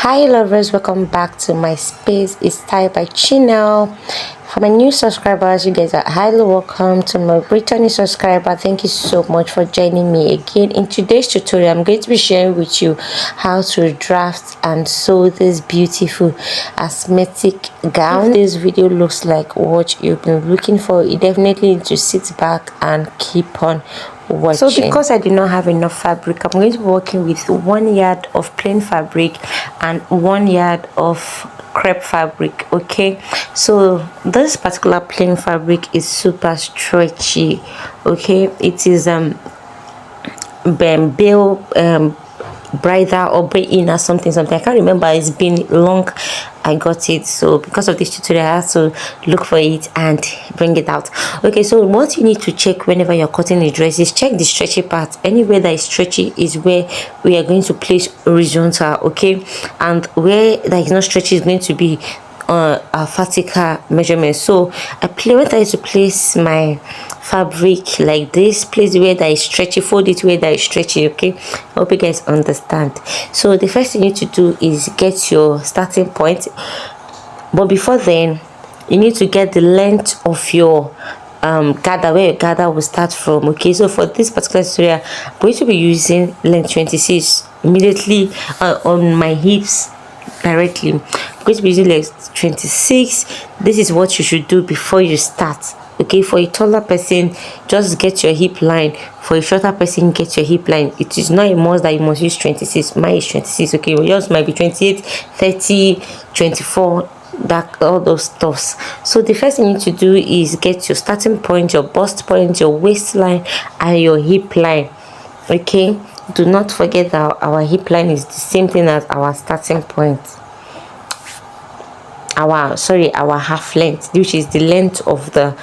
Hi lovers, welcome back to my space. It's Ty by Channel. For my new subscribers, you guys are highly welcome. To my returning subscriber, thank you so much for joining me again. In today's tutorial, I'm going to be sharing with you how to draft and sew this beautiful asymmetric gown. If this video looks like what you've been looking for, you definitely need to sit back and keep on watching. So because I do not have enough fabric, I'm going to be working with 1 yard of plain fabric and 1 yard of crepe fabric. Okay, so this particular plain fabric is super stretchy. Okay, it is bale bridal or in or something I can't remember. It's been long I got it, so because of this tutorial I have to look for it and bring it out. Okay, so what you need to check whenever you're cutting a dress is check the stretchy part. Anywhere that is stretchy is where we are going to place horizontal, okay, and where that is not stretchy is going to be a vertical measurement. So I try to place my fabric like this, place where that is stretchy, fold it where that is stretchy. Okay, I hope you guys understand. So the first thing you need to do is get your starting point, but before then you need to get the length of your gather, where your gather will start from. Okay, so for this particular tutorial I'm going to be using length 26 immediately on my hips directly. I'm going to be using like 26. This is what you should do before you start. Okay, for a taller person, just get your hip line. For a shorter person, get your hip line. It is not a must that you must use 26. Mine is 26. Okay, yours might be 28, 30, 24, that all those stuffs. So the first thing you need to do is get your starting point, your bust point, your waistline, and your hip line. Okay, do not forget that our hip line is the same thing as our starting point. Our half length, which is the length of the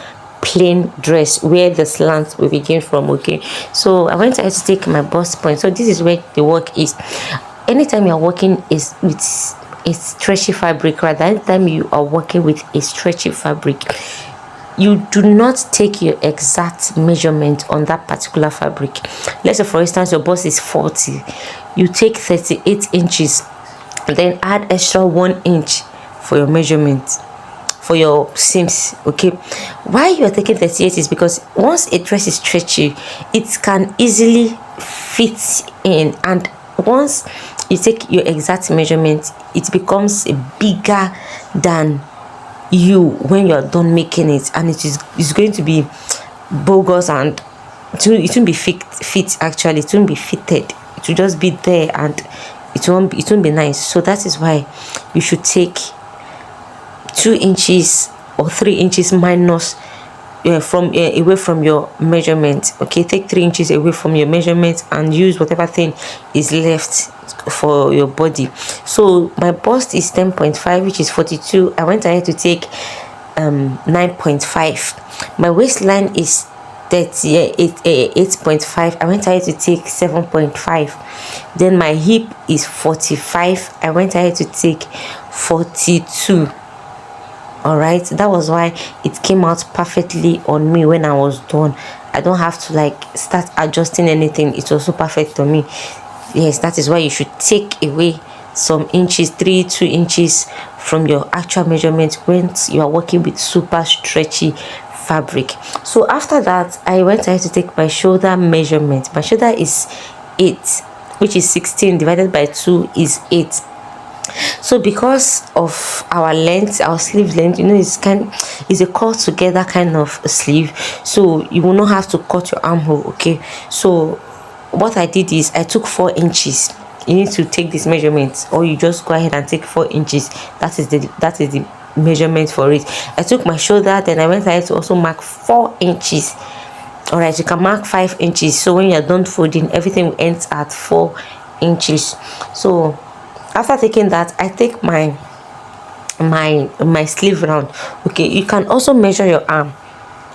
plain dress, where the slant will begin from. Okay, so I went ahead to take my bust point. So this is where the work is. Anytime you are working is with a stretchy fabric, right? Anytime you are working with a stretchy fabric, you do not take your exact measurement on that particular fabric. Let's say for instance your bust is 40, you take 38 inches, then add extra 1 inch for your measurement for your seams. Okay, why you are taking 38 is because once a dress is stretchy, it can easily fit in, and once you take your exact measurement, it becomes bigger than you when you're done making it, and it's going to be bogus, and it won't be fit actually. It won't be fitted. It will just be there and it won't be nice. So that is why you should take 2 inches or 3 inches minus from away from your measurement. Okay, take 3 inches away from your measurement and use whatever thing is left for your body. So my bust is 10.5, which is 42. I went ahead to take 9.5. My waistline is 8.5. I went ahead to take 7.5. Then my hip is 45. I went ahead to take 42. All right, that was why it came out perfectly on me when I was done. I don't have to like start adjusting anything. It's also perfect on me. Yes, that is why you should take away some inches, 2 inches from your actual measurement when you are working with super stretchy fabric. So after that, I went ahead to take my shoulder measurement. My shoulder is 8, which is 16 divided by 2 is 8. So because of our length, our sleeve length, you know, it's a cut together kind of sleeve, so you will not have to cut your armhole. Okay, so what I did is I took 4 inches. You need to take this measurement, or you just go ahead and take 4 inches. That is the measurement for it. I took my shoulder, then I went ahead to also mark 4 inches. All right, you can mark 5 inches, so when you're done folding, everything will end at 4 inches. So after taking that, I take my sleeve round. Okay, you can also measure your arm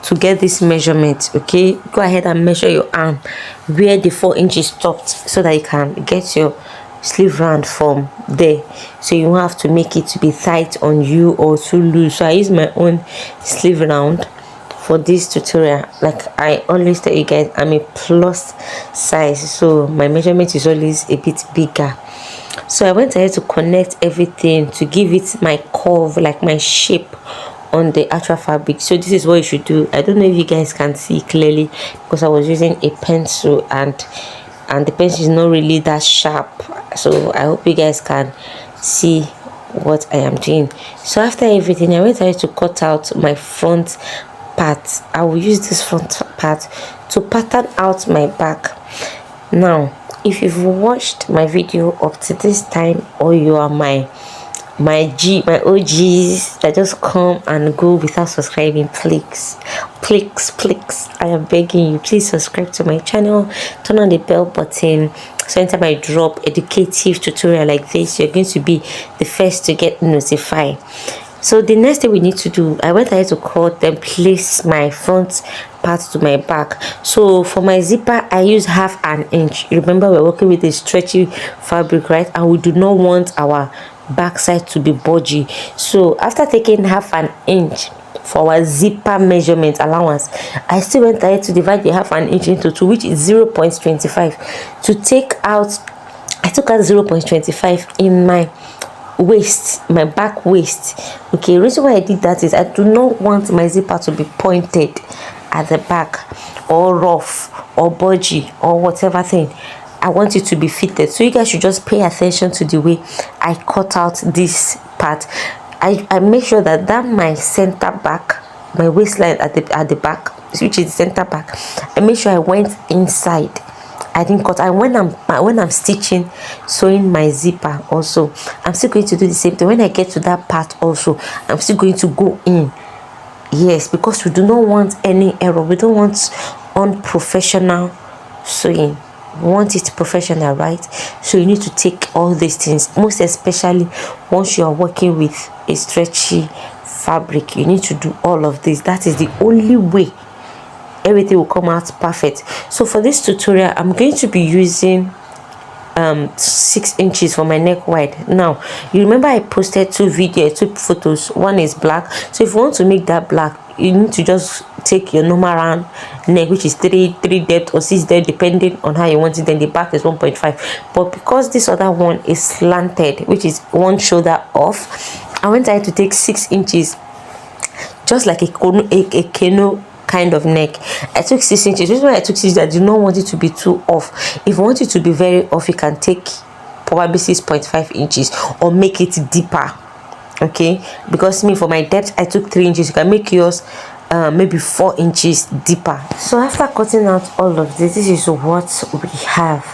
to get this measurement. Okay, go ahead and measure your arm where the 4 inches stopped, so that you can get your sleeve round from there, so you won't have to make it to be tight on you or too loose. So I use my own sleeve round for this tutorial. Like I always tell you guys, I'm a plus size, so my measurement is always a bit bigger. So I went ahead to connect everything to give it my curve, like my shape on the actual fabric. So this is what you should do. I don't know if you guys can see clearly because I was using a pencil, and the pencil is not really that sharp. So I hope you guys can see what I am doing. So after everything, I went ahead to cut out my front part. I will use this front part to pattern out my back. Now if you've watched my video up to this time, or you are my OGs that just come and go without subscribing, please, I am begging you, please subscribe to my channel, turn on the bell button, so anytime I drop educative tutorial like this, you're going to be the first to get notified. So the next thing we need to do, I went ahead to cut and place my front part to my back. So for my zipper, I use 1/2 inch. Remember, we're working with a stretchy fabric, right? And we do not want our backside to be bulgy. So after taking 1/2 inch for our zipper measurement allowance, I still went ahead to divide the 1/2 inch into 2, which is 0.25. To take out, I took out 0.25 in my waist, my back waist. Okay, the reason why I did that is I do not want my zipper to be pointed at the back, or rough, or bulgy, or whatever thing. I want it to be fitted. So you guys should just pay attention to the way I cut out this part. I make sure that my center back, my waistline at the back, which is the center back, I make sure I went inside. I didn't cut. And when I'm stitching, sewing my zipper also, I'm still going to do the same thing. When I get to that part also, I'm still going to go in. Yes, because we do not want any error. We don't want unprofessional sewing. We want it professional, right? So you need to take all these things, most especially once you are working with a stretchy fabric. You need to do all of this. That is the only way everything will come out perfect. So for this tutorial, I'm going to be using 6 inches for my neck wide. Now you remember I posted 2 photos. One is black, so if you want to make that black, you need to just take your normal round neck, which is 3 depth or 6 depth, depending on how you want it. Then the back is 1.5, but because this other one is slanted, which is one shoulder off, I went ahead to take 6 inches, just like a canoe kind of neck. I took 6 inches. This is why I took 6. I do not want it to be too off. If you want it to be very off, you can take probably 6.5 inches or make it deeper. Okay, because me, for my depth, I took 3 inches. You can make yours maybe 4 inches deeper. So after cutting out all of this, this is what we have.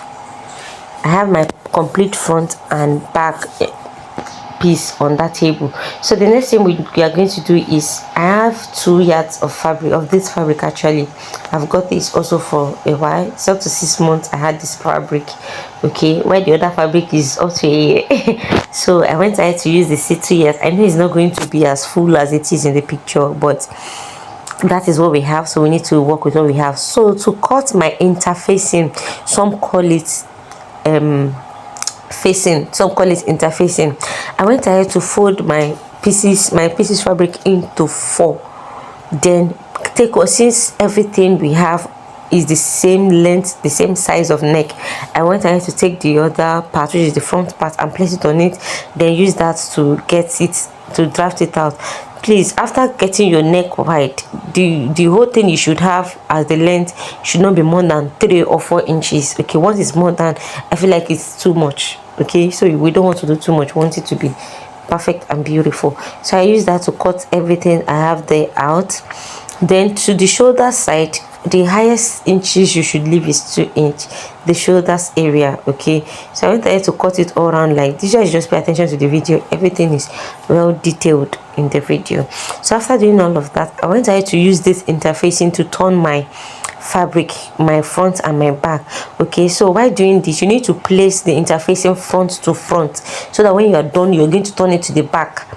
I have my complete front and back piece on that table. So the next thing we are going to do is, I have 2 yards of fabric, of this fabric. Actually, I've got this also for a while. So up to 6 months I had this fabric. Okay, where the other fabric is up to a year. So I went ahead to use the 2 years. I know it's not going to be as full as it is in the picture, but that is what we have, so we need to work with what we have. So to cut my interfacing, some call it facing, some call it interfacing, I went ahead to fold my pieces fabric into 4. Then take, since everything we have is the same length, the same size of neck, I went ahead to take the other part, which is the front part, and place it on it, then use that to get it, to draft it out. Please, after getting your neck wide, the whole thing you should have as the length should not be more than 3 or 4 inches. Okay, once it's more than, I feel like it's too much. Okay, so we don't want to do too much. We want it to be perfect and beautiful. So I use that to cut everything I have there out. Then to the shoulder side, the highest inches you should leave is 2 inch, the shoulders area. Okay, so I went ahead to cut it all around like this. Just pay attention to the video, everything is well detailed in the video. So after doing all of that, I went ahead to use this interfacing to turn my fabric, my front and my back. Okay, so while doing this, you need to place the interfacing front to front, so that when you are done, you're going to turn it to the back.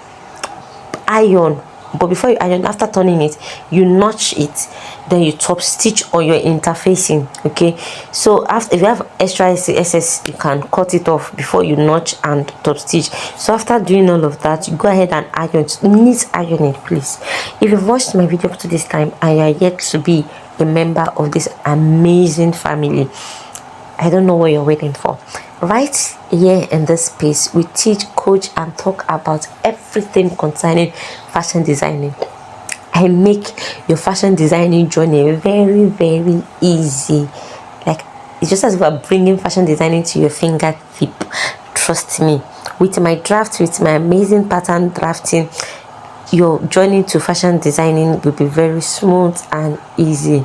Iron, but before you iron, after turning it, you notch it, then you top stitch on your interfacing. Okay, so after, if you have extra excess, you can cut it off before you notch and top stitch. So after doing all of that, you go ahead and iron. Neat ironing, please. If you've watched my video up to this time and you are yet to be a member of this amazing family, I don't know what you're waiting for. right here in this space, we teach, coach, and talk about everything concerning fashion designing. I make your fashion designing journey very, very easy. Like, it's just as if we're bringing fashion designing to your fingertip. Trust me, with my draft, with my amazing pattern drafting, your journey to fashion designing will be very smooth and easy.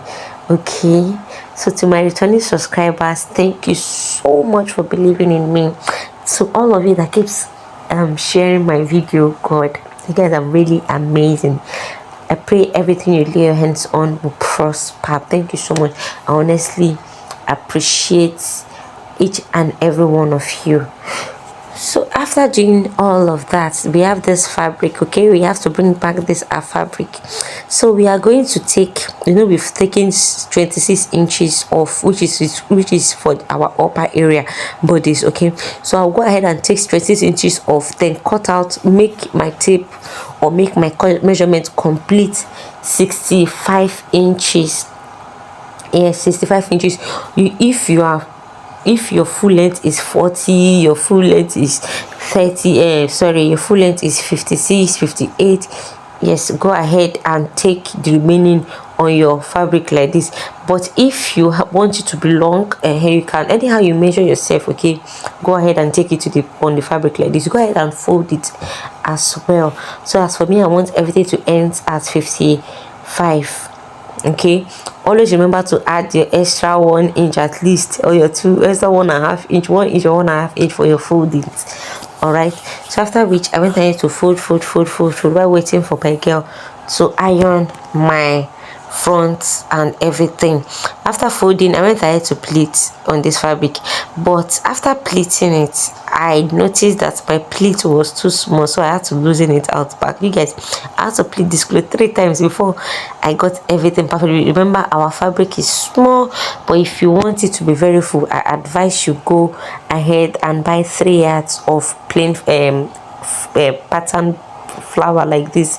Okay, so to my returning subscribers, thank you so much for believing in me. To all of you that keeps sharing my video, God, you guys are really amazing. I pray everything you lay your hands on will prosper. Thank you so much. I honestly appreciate each and every one of you. So after doing all of that, we have this fabric. Okay, we have to bring back this fabric. So we are going to take, we've taken 26 inches off, which is for our upper area bodies. Okay, so I'll go ahead and take 26 inches off, then cut out, make my tape or make my measurement complete 65 inches. Yes, 65 inches. If your full length is 40, your full length is 30, your full length is 56, 58, yes, go ahead and take the remaining on your fabric like this. But if you want it to be long, you can, anyhow you measure yourself. Okay, go ahead and take it to on the fabric like this. Go ahead and fold it as well. So as for me, I want everything to end at 55. Okay, always remember to add your extra 1 inch at least, or your extra 1.5 inch, 1 inch or 1.5 inch for your foldings. All right, so after which I went ahead to fold while waiting for my girl to iron my front and everything. After folding, I went ahead to pleat on this fabric, but after pleating it, I noticed that my pleat was too small, so I had to loosen it out back. You guys, I had to pleat this cloth 3 times before I got everything perfectly. Remember, our fabric is small, but if you want it to be very full, I advise you go ahead and buy 3 yards of plain pattern flower like this.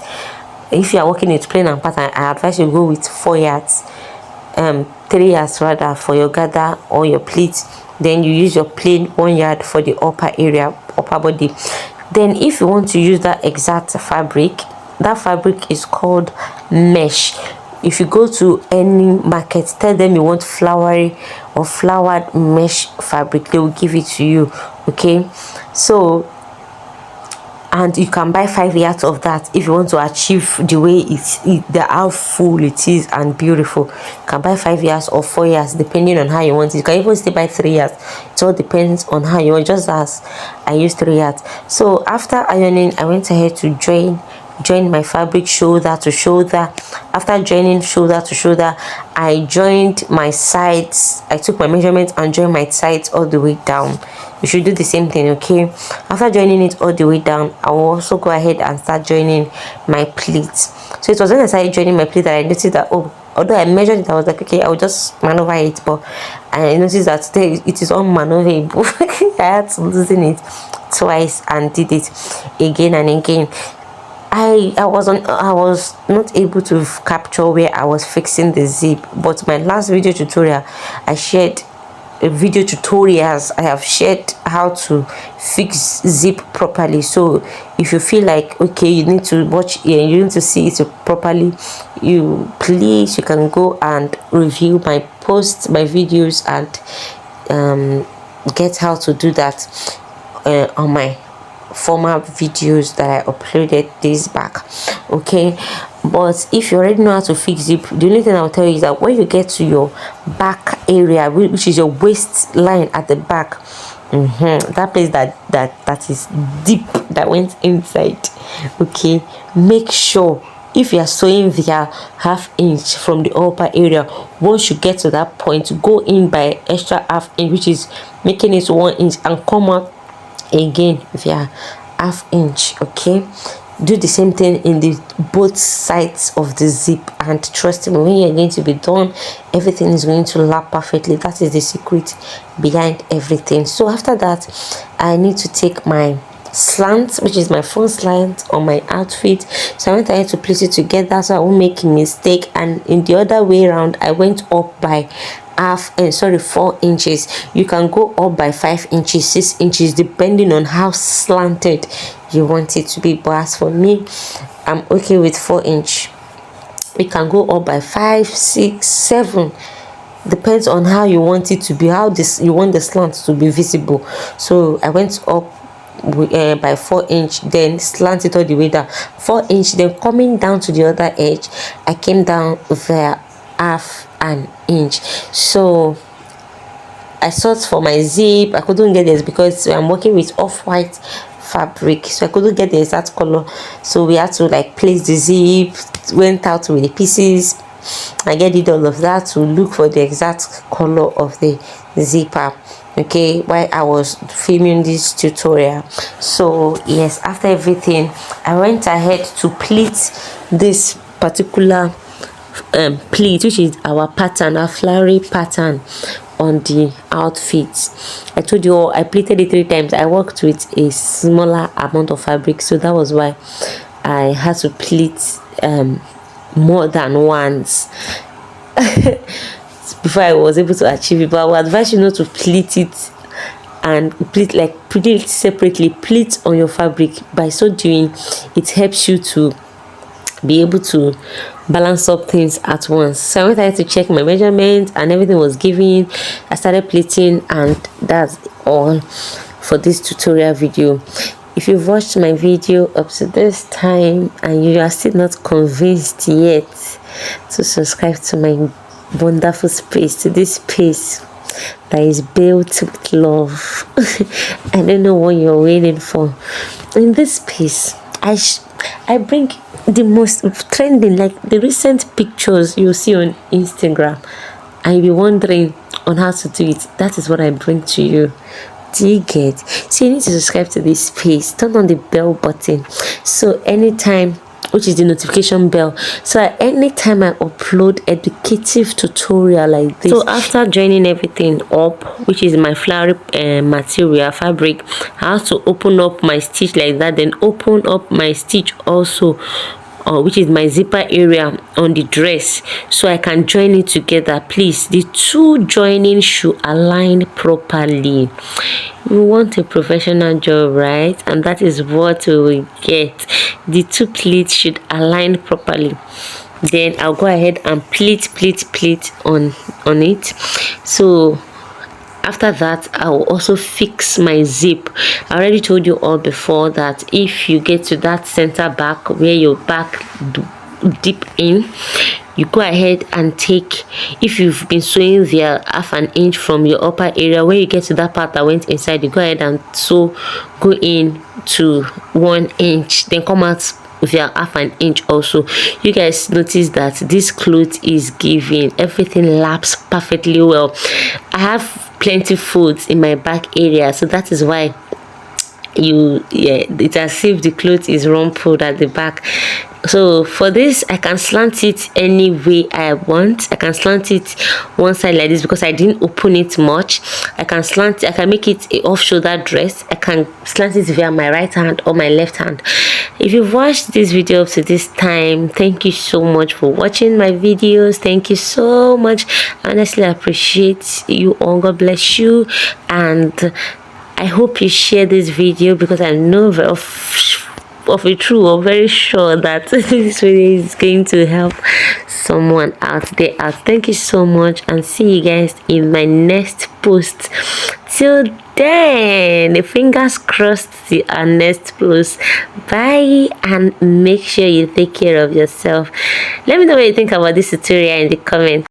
If you are working with plain and pattern, I advise you go with 4 yards, 3 yards rather, for your gather or your pleat. Then you use your plain 1 yard for the upper area, upper body. Then if you want to use that exact fabric, that fabric is called mesh. If you go to any market, tell them you want flowery or flowered mesh fabric, they will give it to you. Okay, so, and you can buy 5 yards of that if you want to achieve the way how full it is and beautiful. You can buy 5 yards or 4 yards depending on how you want it. You can even still buy 3 yards. It all depends on how you want, just as I used 3 yards. So after ironing, I went ahead to join my fabric shoulder to shoulder. After joining shoulder to shoulder, I joined my sides. I took my measurement and joined my sides all the way down. You should do the same thing. Okay, after joining it all the way down, I will also go ahead and start joining my pleats. So it was when I started joining my pleat that I noticed that, oh, although I measured it, I was like, okay, I'll just maneuver it, but I noticed that it is unmaneuverable. I had to loosen it twice and did it again and again. I was not able to capture where I was fixing the zip, but my last video tutorial, I shared video tutorials. I have shared how to fix zip properly. So if you feel like, okay, you need to watch, you need to see it properly, you can go and review my posts, my videos, and get how to do that on my former videos that I uploaded this back. Okay, but if you already know how to fix zip, the only thing I'll tell you is that when you get to your back area, which is your waistline at the back, that place that is deep, that went inside, okay, make sure if you are sewing via 1/2 inch from the upper area, once you get to that point, go in by extra 1/2 inch, which is making it 1 inch, and come out again via 1/2 inch. Okay, do the same thing in the both sides of the zip, and trust me, when you're going to be done, everything is going to lap perfectly. That is the secret behind everything. So after that, I need to take my slant, which is my front slant on my outfit. So I went ahead to place it together so I won't make a mistake, and in the other way around, I went up by 4 inches. You can go up by 5 inches, 6 inches, depending on how slanted you want it to be. But as for me, I'm okay with 4 inch. We can go up by 5, 6, 7, depends on how you want it to be, how this you want the slant to be visible. So I went up by 4 inch, then slant it all the way down 4 inch, then coming down to the other edge, I came down via half an inch. So I sought for my zip. I couldn't get this because I'm working with off-white fabric, so I couldn't get the exact color, so we had to like place the zip, went out with the pieces. I did all of that to look for the exact color of the zipper, okay, while I was filming this tutorial. So yes, after everything, I went ahead to pleat this particular pleat, which is our pattern, our flowery pattern on the outfit. I told you all I pleated it 3 times. I worked with a smaller amount of fabric, so that was why I had to pleat more than once before I was able to achieve it. But I would advise you not to pleat it and pleat it separately. Pleat on your fabric. By so doing, it helps you to be able to balance up things at once. So I went ahead to check my measurements and everything was given. I started pleating, and that's all for this tutorial video. If you've watched my video up to this time and you are still not convinced yet to subscribe to my wonderful space, to this space that is built with love, I don't know what you're waiting for. In this space, I bring the most trending, like the recent pictures you see on Instagram, and you'll be wondering on how to do it. That is what I bring to you. Do you get? So you need to subscribe to this page, turn on the bell button, so anytime, which is the notification bell, so at any time I upload educative tutorial like this. So after joining everything up, which is my flowery material fabric, I have to open up my stitch like that, then open up my stitch also, which is my zipper area on the dress, so I can join it together. Please, the two joining should align properly. You want a professional job, right? And that is what we will get. The two pleats should align properly. Then I'll go ahead and pleat on it. So after that, I will also fix my zip. I already told you all before that if you get to that center back where your back deep in, you go ahead and take, if you've been sewing there half an inch from your upper area, where you get to that part that went inside, you go ahead and sew, go in to 1 inch, then come out with your half an inch also. You guys notice that this cloth is giving, everything laps perfectly well. I have plenty folds in my back area, so that is why it's as if the cloth is rumpled at the back. So for this, I can slant it any way I want. I can slant it one side like this because I didn't open it much. I can slant it, I can make it a off-shoulder dress. I can slant it via my right hand or my left hand. If you've watched this video up to this time, thank you so much for watching my videos. Thank you so much. Honestly, I appreciate you all. God bless you, and I hope you share this video because I know of a true or very sure that this video is going to help someone out there. Thank you so much, and see you guys in my next post. Till then, fingers crossed to our next post. Bye, and make sure you take care of yourself. Let me know what you think about this tutorial in the comments.